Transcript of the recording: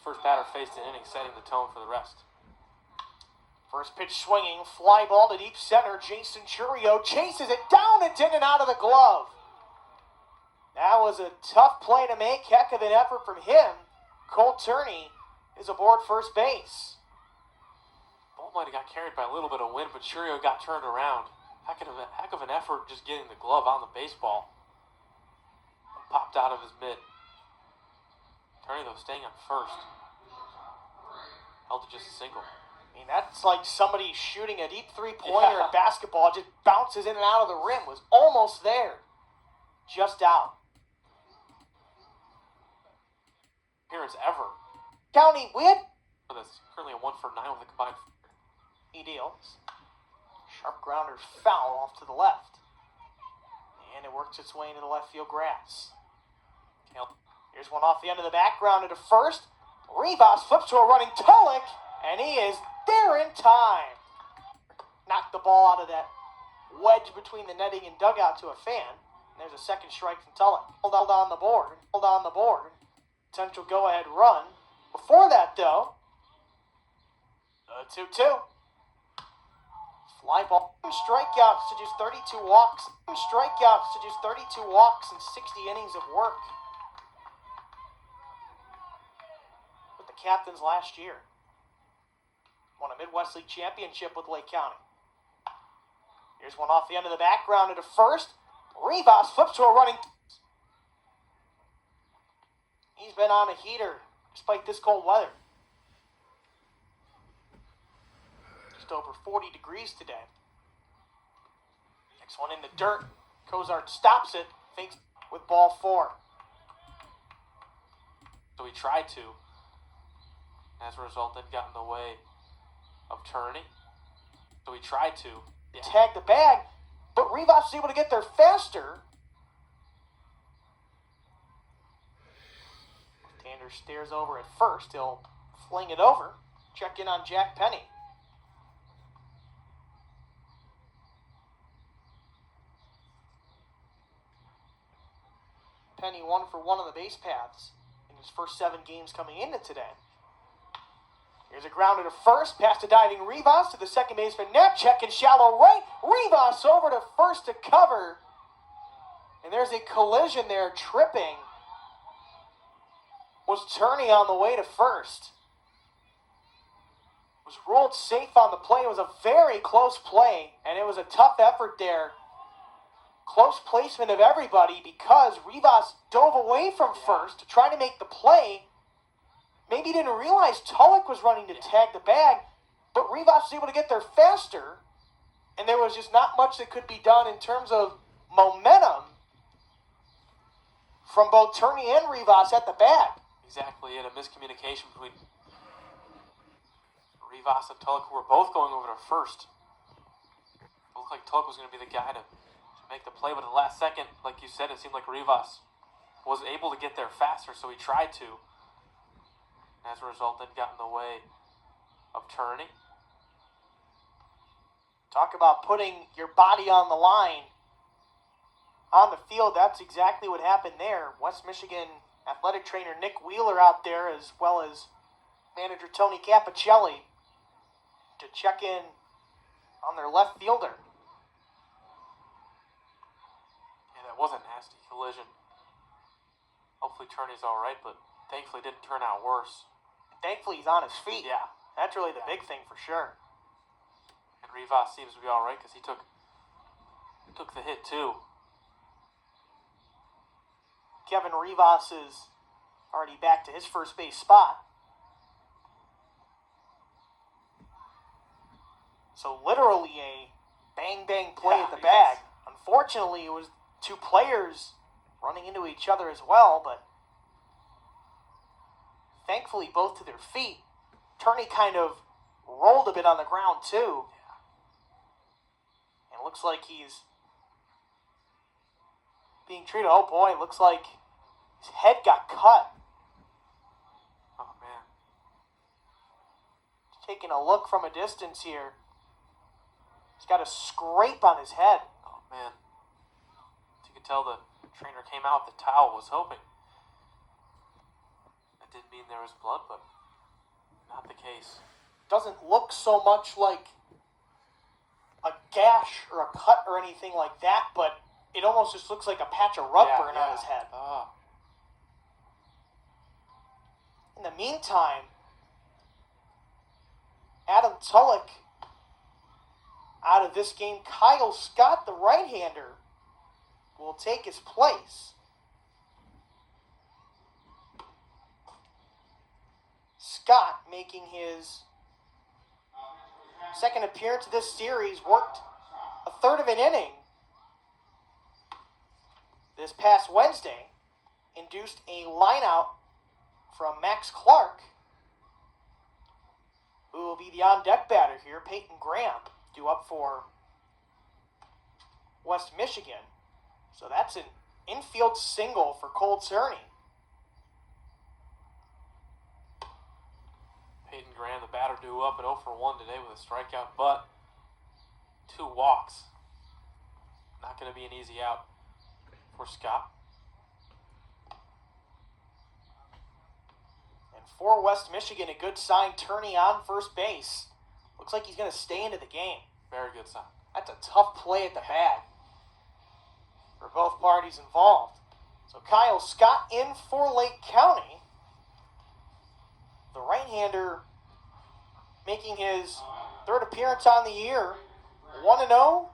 first batter faced an inning, setting the tone for the rest. First pitch swinging, fly ball to deep center. Jason Churio chases it down and in and out of the glove. That was a tough play to make. Heck of an effort from him. Cole Turney is aboard first base. Ball might have got carried by a little bit of wind, but Churio got turned around. Heck of an effort just getting the glove on the baseball. Popped out of his mitt. Turney, though, staying on first. Held to just a single. I mean, that's like somebody shooting a deep three-pointer in basketball. Just bounces in and out of the rim. Was almost there. Just out. Appearance ever. County win. That's currently a 1 for 9 with a combined. He deals. Sharp grounders foul off to the left. And it works its way into the left field grass. Here's one off the end of the back, grounded to first. Rivas flips to a running Tulloch, and he is there in time. Knocked the ball out of that wedge between the netting and dugout to a fan. And there's a second strike from Tulloch. Hold on the board. Potential go-ahead run. Before that, though, a 2-2. Fly ball. Strikeouts to just 32 walks. Strikeouts to just 32 walks and 60 innings of work. With the captains last year. Won a Midwest League championship with Lake County. Here's one off the end of the back, grounded to first. Rivas flips to a running. He's been on a heater despite this cold weather. Just over 40 degrees today. Next one in the dirt. Cozart stops it. Fakes with ball 4. So he tried to. As a result, then got in the way of Turney. So he tried to. Tag the bag, but Rivas is able to get there faster. Tander stares over at first. He'll fling it over. Check in on Jack Penny. Penny 1 for 1 on the base paths in his first 7 games coming into today. Here's a grounder to first, past to diving Rivas to the second baseman. Napchek in shallow right. Rivas over to first to cover. And there's a collision there, tripping. Was Turney on the way to first. Was ruled safe on the play. It was a very close play, and it was a tough effort there. Close placement of everybody because Rivas dove away from first to try to make the play. Maybe didn't realize Tulloch was running to tag the bag, but Rivas was able to get there faster, and there was just not much that could be done in terms of momentum from both Turney and Rivas at the bag. Exactly, and a miscommunication between Rivas and Tulloch, who were both going over to first. It looked like Tulloch was going to be the guy to make the play, but at the last second, like you said, it seemed like Rivas was able to get there faster, so he tried to. As a result, then got in the way of Turney. Talk about putting your body on the line on the field. That's exactly what happened there. West Michigan athletic trainer Nick Wheeler out there, as well as manager Tony Capicelli, to check in on their left fielder. Yeah, that was a nasty collision. Hopefully Turney's all right, but thankfully it didn't turn out worse. Thankfully he's on his feet. Yeah. That's really the big thing for sure. And Rivas seems to be all right because he took the hit too. Kevin Rivas is already back to his first base spot. So literally a bang-bang play at the bag. Unfortunately, it was 2 players running into each other as well, but thankfully both to their feet. Turney kind of rolled a bit on the ground too. And it looks like he's being treated. Oh boy, it looks like his head got cut. Oh man. Just taking a look from a distance here. He's got a scrape on his head. Oh man. You could tell the trainer came out with the towel, was hoping. I I didn't mean there was blood, but not the case. Doesn't look so much like a gash or a cut or anything like that, but it almost just looks like a patch of rug burn on his head. In the meantime, Adam Tulloch out of this game. Kyle Scott, the right-hander, will take his place. Scott making his second appearance of this series, worked a third of an inning this past Wednesday, induced a lineout from Max Clark, who will be the on-deck batter here. Peyton Graham due up for West Michigan. So that's an infield single for Cole Turney. Peyton Graham, the batter, due up at 0 for 1 today with a strikeout, but 2 walks. Not going to be an easy out for Scott. And for West Michigan, a good sign. Turney on first base. Looks like he's going to stay into the game. Very good sign. That's a tough play at the bag for both parties involved. So Kyle Scott in for Lake County. The right-hander making his third appearance on the year. 1-0